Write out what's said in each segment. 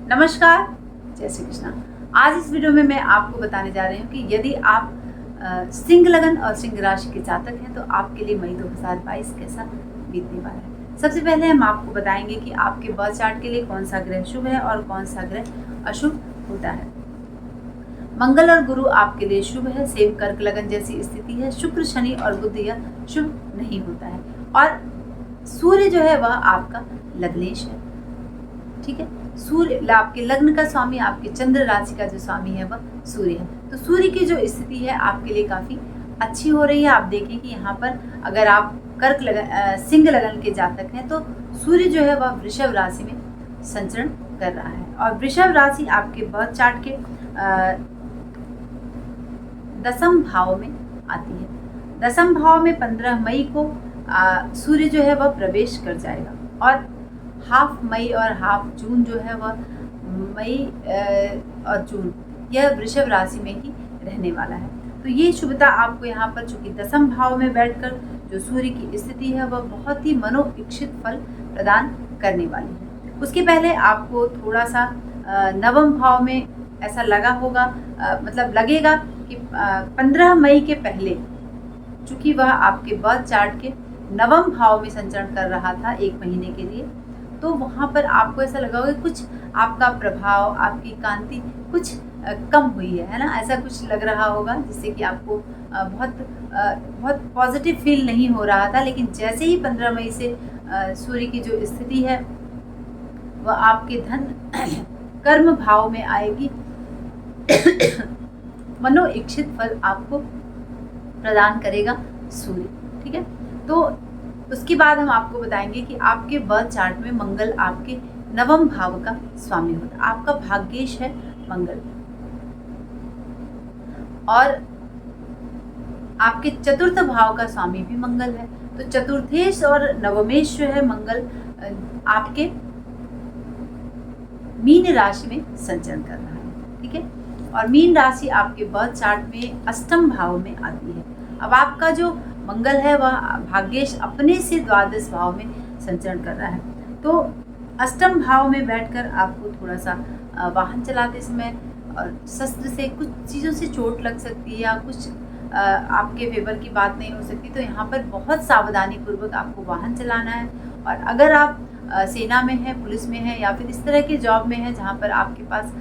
नमस्कार, जय श्री कृष्णा। आज इस वीडियो में मैं आपको बताने जा रही हूँ कि यदि आप सिंह लगन और सिंह राशि के जातक हैं तो आपके लिए मई 2022 कैसा बीतने वाला है। सबसे पहले हम आपको बताएंगे कि आपके बर्थ चार्ट के लिए कौन सा ग्रह शुभ है और कौन सा ग्रह अशुभ होता है। मंगल और गुरु आपके लिए शुभ है, सेम कर्क लगन जैसी स्थिति है। शुक्र, शनि और बुध यह शुभ नहीं होता है और सूर्य जो है वह आपका लग्नेश है। ठीक है, सूर्य आपके लग्न का स्वामी, आपके चंद्र राशि का जो स्वामी है वह सूर्य है। तो सूर्य की जो स्थिति है आपके लिए काफी अच्छी हो रही है। आप देखें कि यहाँ पर अगर आप सिंह लगन के जातक हैं तो सूर्य जो है वह वृषभ राशि में संचरण कर रहा है और वृषभ राशि आपके बर्थ चार्ट के 10वें भाव में आती है। 10वें भाव में 15 मई को सूर्य जो है वह प्रवेश कर जाएगा और हाफ मई और हाफ जून जो है वह मई और जून यह वृषभ राशि में ही रहने वाला है। तो ये शुभता आपको यहाँ पर चूंकि 10वें भाव में बैठकर जो सूर्य की स्थिति है वह बहुत ही मनोइच्छित फल प्रदान करने वाली है। उसके पहले आपको थोड़ा सा 9वें भाव में ऐसा लगा होगा, मतलब लगेगा कि 15 मई के पहले चूंकि वह आपके बर्थ चार्ट के 9वें भाव में संचरण कर रहा था 1 महीने के लिए, तो वहाँ पर आपको ऐसा लगा होगा कुछ आपका प्रभाव, आपकी कांति कुछ कम हुई है ना, ऐसा कुछ लग रहा होगा जिससे कि आपको बहुत पॉजिटिव फील नहीं हो रहा था। लेकिन जैसे ही 15 मई से सूर्य की जो स्थिति है वह आपके धन कर्म भाव में आएगी, मनोइच्छित फल आपको प्रदान करेगा सूर्य। ठीक है, तो उसके बाद हम आपको बताएंगे कि आपके बर्थ चार्ट में मंगल आपके 9वें भाव का स्वामी होता है। आपका भाग्येश है मंगल और आपके 4th भाव का स्वामी भी मंगल है। तो चतुर्थेश और नवमेश जो है मंगल आपके मीन राशि में संचरण कर रहा है। ठीक है, और मीन राशि आपके बर्थ चार्ट में 8वें भाव में आती है। अब आपका जो मंगल है वह भाग्येश अपने से 12वें भाव में संचरण कर रहा है। तो 8वें भाव में बैठकर आपको थोड़ा सा वाहन चलाते समय और शस्त्र से कुछ चीज़ों से चोट लग सकती है या कुछ आपके फेवर की बात नहीं हो सकती। तो यहाँ पर बहुत सावधानी पूर्वक आपको वाहन चलाना है। और अगर आप सेना में हैं, पुलिस में हैं या फिर इस तरह के जॉब में हैं जहाँ पर आपके पास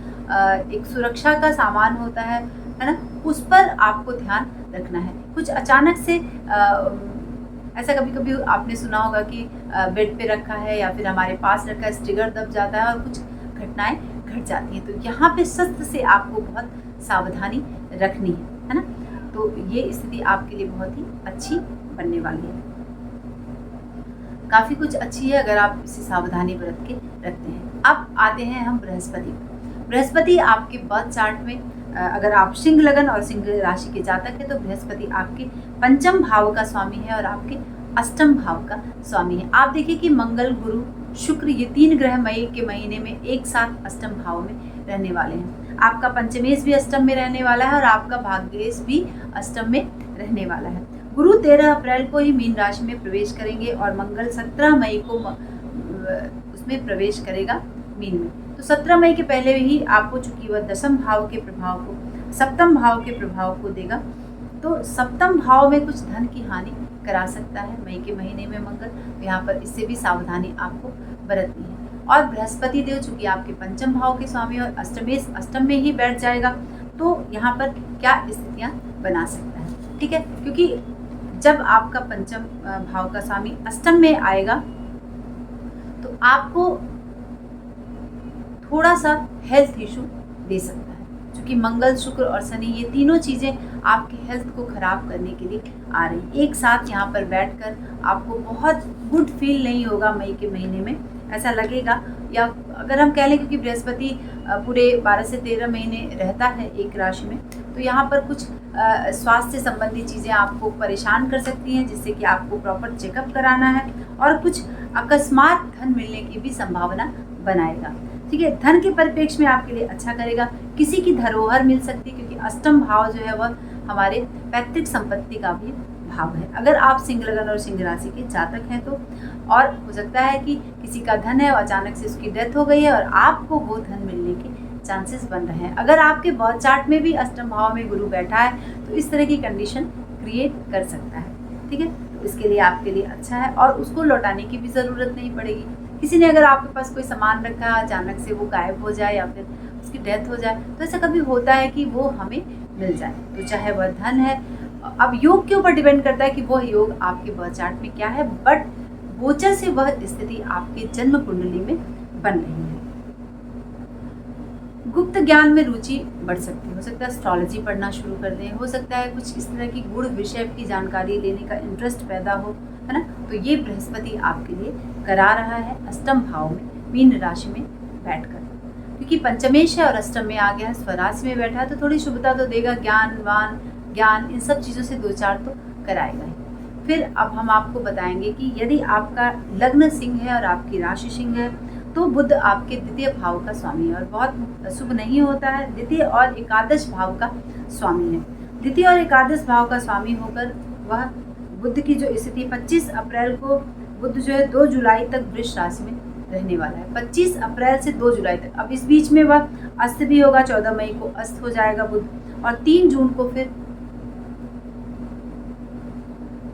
एक सुरक्षा का सामान होता है ना, उस पर आपको ध्यान रखना है। कुछ अचानक से ऐसा कभी कभी आपने सुना होगा कि बेड पे रखा है या फिर हमारे पास रखा है, ट्रिगर दब जाता है और कुछ घटनाएं घट जाती हैं। तो यहाँ पे शस्त्र से आपको बहुत सावधानी रखनी है ना। तो ये स्थिति आपके लिए बहुत ही अच्छी बनने वाली है, काफ़ी कुछ अच्छी है अगर आप इसे सावधानी बरत के रखते हैं। अब आते हैं हम बृहस्पति आपके बर्थ चार्ट में अगर आप सिंह लगन और सिंह राशि के जातक हैं तो बृहस्पति आपके 5वें भाव का स्वामी है और आपके 8वें भाव का स्वामी है। आप देखिए कि मंगल, गुरु, शुक्र ये 3 ग्रह मई के महीने में एक साथ 8वें भाव में रहने वाले हैं। आपका पंचमेश भी 8वें में रहने वाला है और आपका भाग्येश भी 8वें में रहने वाला है। गुरु 13 अप्रैल को ही मीन राशि में प्रवेश करेंगे और मंगल 17 मई को उसमें प्रवेश करेगा मीन में। तो 17 मई के पहले ही आपको चूंकि वह 10वें भाव के प्रभाव को, 7वें भाव के प्रभाव को देगा, तो 7वें भाव में कुछ धन की हानि करा सकता है मई के महीने में मंगल। तो यहाँ पर इससे भी सावधानी आपको बरतनी है। और बृहस्पति देव चूंकि आपके 5वें भाव के स्वामी और अष्टम में ही बैठ जाएगा, तो यहाँ पर क्या स्थितियाँ बना सकता है। ठीक है, क्योंकि जब आपका 5वें भाव का स्वामी अष्टम में आएगा तो आपको थोड़ा सा हेल्थ इशू दे सकता है, क्योंकि मंगल, शुक्र और शनि ये तीनों चीज़ें आपकी हेल्थ को ख़राब करने के लिए आ रही। एक साथ यहाँ पर बैठकर आपको बहुत गुड फील नहीं होगा मई के महीने में, ऐसा लगेगा। या अगर हम कह लें क्योंकि बृहस्पति पूरे 12 से 13 महीने रहता है एक राशि में, तो यहाँ पर कुछ स्वास्थ्य संबंधी चीज़ें आपको परेशान कर सकती हैं, जिससे कि आपको प्रॉपर चेकअप कराना है और कुछ अकस्मात धन मिलने की भी संभावना बनाएगा। ठीक है, धन के परिप्रेक्ष्य में आपके लिए अच्छा करेगा। किसी की धरोहर मिल सकती है क्योंकि 8वें भाव जो है वह हमारे पैतृक संपत्ति का भी भाव है। अगर आप सिंह लगन और सिंह राशि के जातक हैं तो, और हो सकता है कि किसी का धन है और अचानक से उसकी डेथ हो गई है और आपको वो धन मिलने के चांसेस बन रहे हैं। अगर आपके बर्थ चार्ट में भी अष्टम भाव में गुरु बैठा है तो इस तरह की कंडीशन क्रिएट कर सकता है। ठीक है, तो इसके लिए आपके लिए अच्छा है और उसको लौटाने की भी ज़रूरत नहीं पड़ेगी। किसी ने अगर आपके पास कोई सामान रखा है, अचानक से वो गायब हो जाए या फिर उसकी डेथ हो जाए, तो ऐसा कभी होता है कि वो हमें मिल जाए। तो चाहे वह धन है, अब योग के ऊपर डिपेंड करता है कि वह योग आपके बर्थ चार्ट में क्या है, बट गोचर से वह स्थिति आपके जन्म कुंडली में बन रही है। गुप्त ज्ञान में रुचि बढ़ सकती है, हो सकता है एस्ट्रोलॉजी पढ़ना शुरू कर दें, हो सकता है कुछ इस तरह की गूढ़ विषय की जानकारी लेने का इंटरेस्ट पैदा हो, है ना। तो ये बृहस्पति आपके लिए करा रहा है अष्टम भाव में मीन राशि में बैठकर, क्योंकि पंचमेश है और अष्टम में आ गया है, स्वराशि में बैठा है, तो थोड़ी शुभता तो देगा, ज्ञान इन सब चीज़ों से दो चार तो कराएगा ही। फिर अब हम आपको बताएंगे कि यदि आपका लग्न सिंह है और आपकी राशि सिंह है तो बुध आपके द्वितीय भाव का स्वामी है और बहुत शुभ नहीं होता है। द्वितीय और एकादश भाव का स्वामी है। द्वितीय और एकादश भाव का स्वामी होकर वह बुध की जो स्थिति 25 अप्रैल को बुध जो है 2 जुलाई तक वृष राशि में रहने वाला है। 25 अप्रैल से 2 जुलाई तक। अब इस बीच में वह अस्त भी होगा, 14 मई को अस्त हो जाएगा बुध और 3 जून को फिर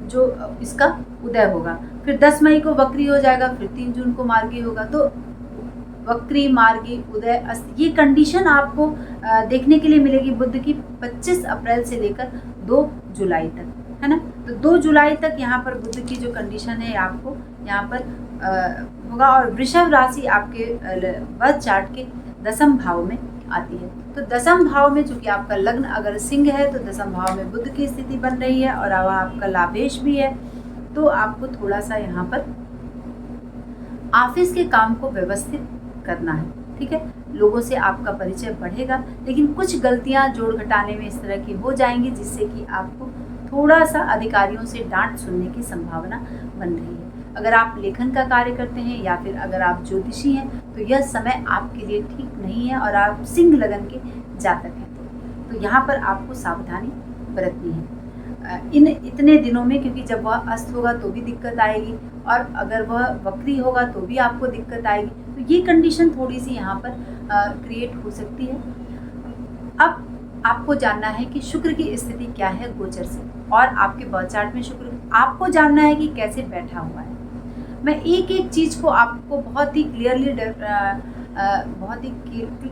जो इसका उदय होगा, फिर 10 मई को वक्री हो जाएगा, फिर 3 जून को मार्गी होगा। तो वक्री, मार्गी, उदय, अस्त, ये कंडीशन आपको देखने के लिए मिलेगी बुध की 25 अप्रैल से लेकर 2 जुलाई तक, है ना। तो 2 जुलाई तक यहाँ पर बुध की जो कंडीशन है आपको यहाँ पर होगा। और वृषभ राशि आपके बर्थ चार्ट के दसम भाव में आती है। तो दसम भाव में चूंकि आपका लग्न अगर सिंह है तो दसम भाव में बुध की स्थिति बन रही है और आपका लाभेश भी है, तो आपको थोड़ा सा यहाँ पर ऑफिस के काम को व्यवस्थित करना है। ठीक है, लोगों से आपका परिचय बढ़ेगा, लेकिन कुछ गलतियाँ जोड़ घटाने में इस तरह की हो जाएंगी जिससे कि आपको थोड़ा सा अधिकारियों से डांट सुनने की संभावना बन रही है। अगर आप लेखन का कार्य करते हैं या फिर अगर आप ज्योतिषी हैं तो यह समय आपके लिए ठीक नहीं है और आप सिंह लगन के जातक हैं तो यहाँ पर आपको सावधानी बरतनी है इन इतने दिनों में, क्योंकि जब वह अस्त होगा तो भी दिक्कत आएगी और अगर वह वक्री होगा तो भी आपको दिक्कत आएगी। तो ये कंडीशन थोड़ी सी यहाँ पर क्रिएट हो सकती है। अब आपको जानना है कि शुक्र की स्थिति क्या है गोचर से, और आपके बर्थ चार्ट में शुक्र आपको जानना है कि कैसे बैठा हुआ है। मैं एक एक चीज़ को आपको बहुत ही क्लियरली बहुत ही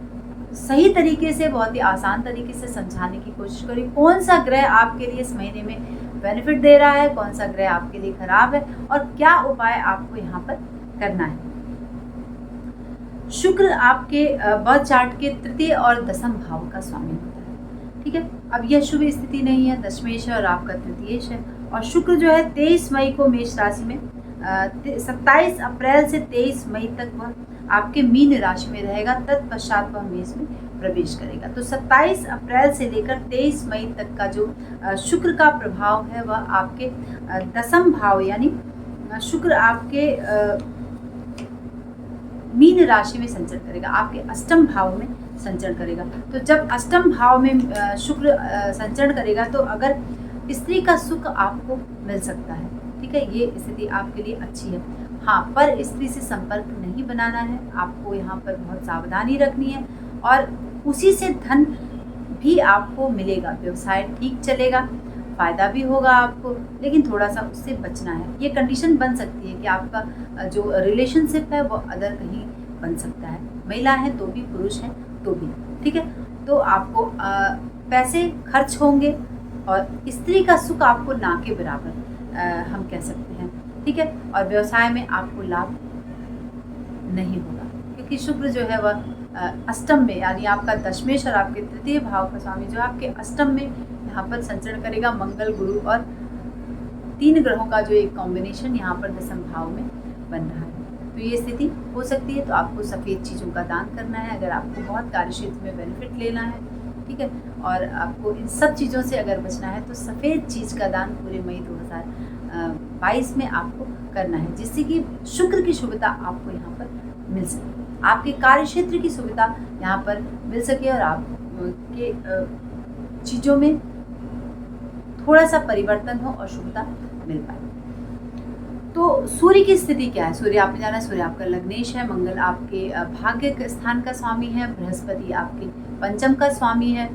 सही तरीके से, बहुत ही आसान तरीके से समझाने की कोशिश करी। कौन सा ग्रह आपके लिए इस महीने में बेनिफिट दे रहा है, कौन सा ग्रह आपके लिए खराब है और क्या उपाय आपको यहाँ पर करना है। शुक्र आपके बर्थ चार्ट के तृतीय और दसम भाव का स्वामी होता है। ठीक है, अब यह शुभ स्थिति नहीं है, दशमेश है और आपका तृतीयेश है। और शुक्र जो है 23 मई को मेष राशि में 27 अप्रैल से 23 मई तक वह आपके मीन राशि में रहेगा, तत्पश्चात वह मेष में प्रवेश करेगा। तो 27 अप्रैल से लेकर 23 मई तक का जो शुक्र का प्रभाव है वह आपके दसम भाव यानी शुक्र आपके मीन राशि में संचरण करेगा, आपके अष्टम भाव में संचरण करेगा। तो जब अष्टम भाव में शुक्र संचरण करेगा तो अगर स्त्री का सुख आपको मिल सकता है। ठीक है, ये स्थिति आपके लिए अच्छी है। हाँ, पर स्त्री से संपर्क नहीं बनाना है, आपको यहाँ पर बहुत सावधानी रखनी है और उसी से धन भी आपको मिलेगा, व्यवसाय ठीक चलेगा, फ़ायदा भी होगा आपको, लेकिन थोड़ा सा उससे बचना है। ये कंडीशन बन सकती है कि आपका जो रिलेशनशिप है वो अदर कहीं बन सकता है, महिला है तो भी, पुरुष है तो भी। ठीक है, तो आपको पैसे खर्च होंगे और स्त्री का सुख आपको ना के बराबर हम कह सकते हैं। ठीक है, और व्यवसाय में आपको लाभ नहीं होगा क्योंकि शुक्र जो है वह अष्टम में यानी आपका दशमेश और आपके तृतीय भाव का स्वामी जो आपके अष्टम में यहाँ पर संचरण करेगा। मंगल, गुरु और 3 ग्रहों का जो एक कॉम्बिनेशन यहाँ पर दसम भाव में बन रहा है, तो ये स्थिति हो सकती है। तो आपको सफ़ेद चीज़ों का दान करना है अगर आपको बहुत कार्य क्षेत्र में बेनिफिट लेना है। ठीक है, और आपको इन सब चीज़ों से अगर बचना है तो सफ़ेद चीज़ का दान पूरे मई 2022 में आपको करना है, जिससे कि शुक्र की शुभता आपको यहाँ पर मिल सके, आपके कार्य क्षेत्र की सुविधा यहाँ पर मिल सके और आपके चीज़ों में थोड़ा सा परिवर्तन हो और शुभता मिल पाए। तो सूर्य की स्थिति क्या है? सूर्य आपने जाना, सूर्य आपका लग्नेश है, मंगल आपके भाग्य के स्थान का स्वामी है, बृहस्पति आपके पंचम का स्वामी है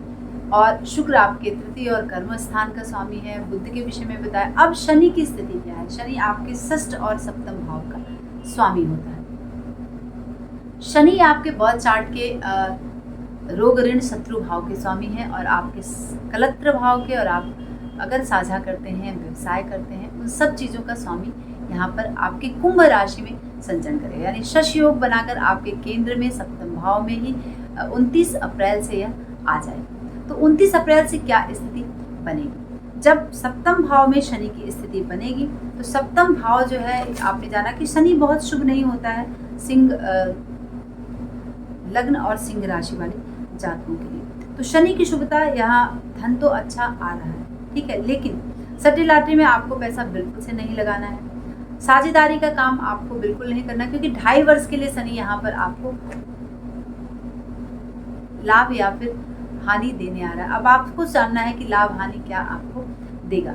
और शुक्र आपके तृतीय और कर्म स्थान का स्वामी है। बुध के विषय में बताया। अब शनि की स्थिति क्या है? शनि आपके षष्ठ और सप्तम भाव का स्वामी होता है। शनि आपके बर्थ चार्ट के रोग ऋण शत्रु भाव के स्वामी है और आपके कलत्र भाव के, और आप अगर साझा करते हैं, व्यवसाय करते हैं, उन सब चीज़ों का स्वामी यहाँ पर आपके कुंभ राशि में संचरण करेगा। यानी शश योग बनाकर आपके केंद्र में सप्तम भाव में ही 29 अप्रैल से यह आ जाएगा। तो 29 अप्रैल से क्या स्थिति बनेगी? जब सप्तम भाव में शनि की स्थिति बनेगी तो सप्तम भाव जो है, आपने जाना कि शनि बहुत शुभ नहीं होता है सिंह लग्न और सिंह राशि वाले जातकों के लिए। तो शनि की शुभता यहाँ, धन तो अच्छा आ रहा है, ठीक है, लेकिन सट्टी लॉटरी में आपको पैसा बिल्कुल से नहीं लगाना है। साझेदारी का काम आपको बिल्कुल नहीं करना, क्योंकि 2.5 वर्ष के लिए शनि यहाँ पर आपको लाभ या फिर हानि देने आ रहा है। अब आपको जानना है कि लाभ हानि क्या आपको देगा।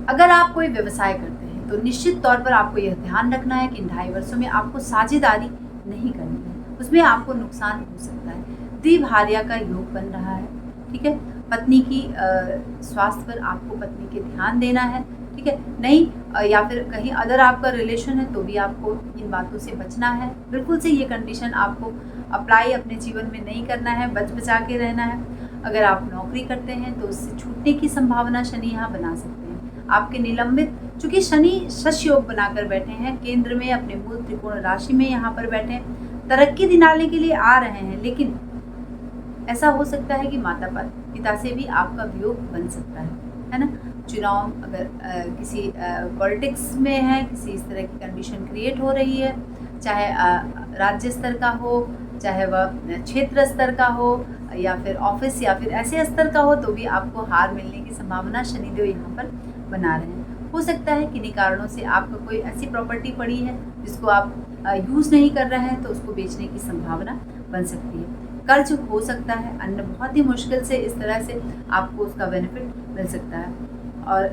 अगर आप कोई व्यवसाय करते हैं तो निश्चित तौर पर आपको यह ध्यान रखना है कि इन 2.5 वर्षों में आपको साझेदारी नहीं करनी है, उसमें आपको नुकसान हो सकता है। द्विभार्या का योग बन रहा है, ठीक है। पत्नी की स्वास्थ्य पर आपको पत्नी के ध्यान देना है, ठीक है, नहीं या फिर कहीं अदर आपका रिलेशन है तो भी आपको इन बातों से बचना है। बिल्कुल से ये कंडीशन आपको अप्लाई अपने जीवन में नहीं करना है, बच बचा के रहना है। अगर आप नौकरी करते हैं तो उससे छूटने की संभावना शनि यहाँ बना सकते हैं। आपके निलंबित, चूंकि शनि शश योग बनाकर बैठे हैं केंद्र में, अपने मूल त्रिकोण राशि में यहाँ पर बैठे हैं, तरक्की दिलाने के लिए आ रहे हैं, लेकिन ऐसा हो सकता है कि माता पिता से भी आपका वियोग बन सकता है ना। चुनाव अगर किसी पॉलिटिक्स में है, किसी इस तरह की कंडीशन क्रिएट हो रही है, चाहे राज्य स्तर का हो, चाहे वह क्षेत्र स्तर का हो या फिर ऑफिस या फिर ऐसे स्तर का हो, तो भी आपको हार मिलने की संभावना शनिदेव यहाँ पर बना रहे हैं। हो सकता है किन्हीं कारणों से आपको कोई ऐसी प्रॉपर्टी पड़ी है जिसको आप यूज़ नहीं कर रहे हैं, तो उसको बेचने की संभावना बन सकती है। कर्ज हो सकता है, अन्य बहुत ही मुश्किल से इस तरह से आपको उसका बेनिफिट मिल सकता है। और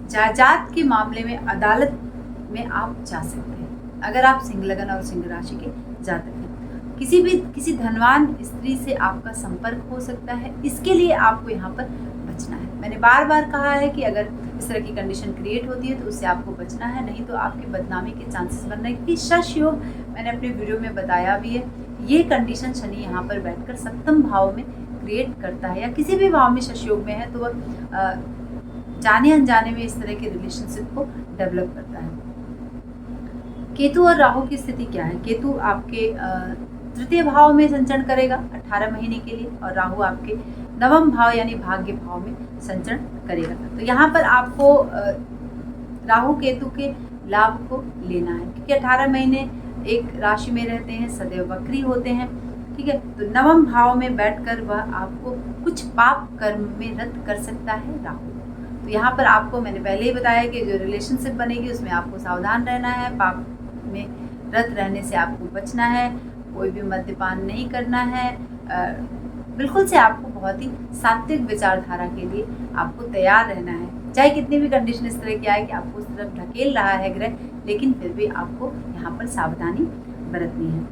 जायदाद के मामले में अदालत में आप जा सकते हैं अगर आप सिंह लगन और सिंह राशि के जातक हैं। किसी धनवान स्त्री से आपका संपर्क हो सकता है, इसके लिए आपको यहाँ पर बचना है। मैंने बार बार कहा है कि अगर इस तरह की कंडीशन क्रिएट होती है तो उससे आपको बचना है, नहीं तो आपकी बदनामी के चांसेस बन रहे हैं। क्योंकि शश योग मैंने अपने वीडियो में बताया भी है, ये कंडीशन शनि यहाँ पर बैठकर सप्तम भाव में क्रिएट करता है, या किसी भी भाव में शश योग में है तो वह जाने अनजाने में इस तरह के रिलेशनशिप को डेवलप करता है। केतु और राहु की स्थिति क्या है? केतु आपके तृतीय भाव में संचरण करेगा 18 महीने के लिए, और राहु आपके नवम भाव यानी भाग्य भाव में संचरण करेगा। तो यहाँ पर आपको राहु केतु के लाभ को लेना है, क्योंकि 18 महीने एक राशि में रहते हैं, सदैव वक्री होते हैं, ठीक है। तो नवम भाव में बैठकर वह आपको कुछ पाप कर्म में रत कर सकता है राहु। तो यहाँ पर आपको मैंने पहले ही बताया कि जो रिलेशनशिप बनेगी उसमें आपको सावधान रहना है, पाप में रत रहने से आपको बचना है, कोई भी मद्यपान नहीं करना है, बिल्कुल से आपको बहुत ही सात्विक विचारधारा के लिए आपको तैयार रहना है। चाहे कितनी भी कंडीशन इस तरह की आए कि आपको उस तरफ ढकेल रहा है ग्रह, लेकिन फिर भी आपको यहाँ पर सावधानी बरतनी है।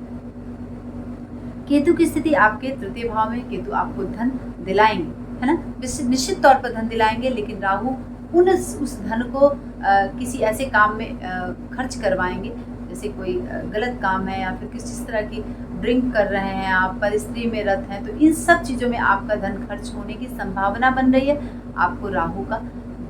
केतु की स्थिति आपके तृतीय भाव में, केतु आपको धन दिलाएंगे, है ना, निश्चित तौर पर धन दिलाएंगे, लेकिन राहु उस धन को किसी ऐसे काम में खर्च करवाएंगे, जैसे कोई गलत काम है या फिर किसी तरह की ड्रिंक कर रहे हैं आप, पर स्त्री में रत हैं, तो इन सब चीज़ों में आपका धन खर्च होने की संभावना बन रही है। आपको राहु का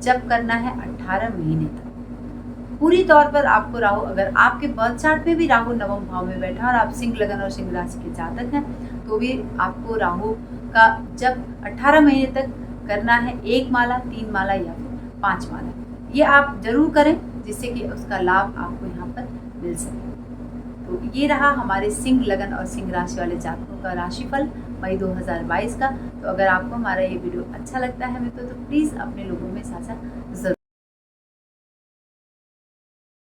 जप करना है 18 महीने तक पूरी तौर पर। आपको राहु, अगर आपके बर्थ चार्ट में भी राहु नवम भाव में बैठा और आप सिंह लगन और सिंह राशि के जातक हैं, तो भी आपको राहु का जप 18 महीने तक करना है, 1 माला, 3 माला या फिर 5 माला। ये आप जरूर करें जिससे कि उसका लाभ आपको यहाँ पर मिल सके। तो ये रहा हमारे सिंह लगन और सिंह राशि वाले जातकों का राशिफल मई 2022 का। तो अगर आपको हमारा ये वीडियो अच्छा लगता है मित्रों, तो प्लीज़ अपने लोगों में साझा जरूर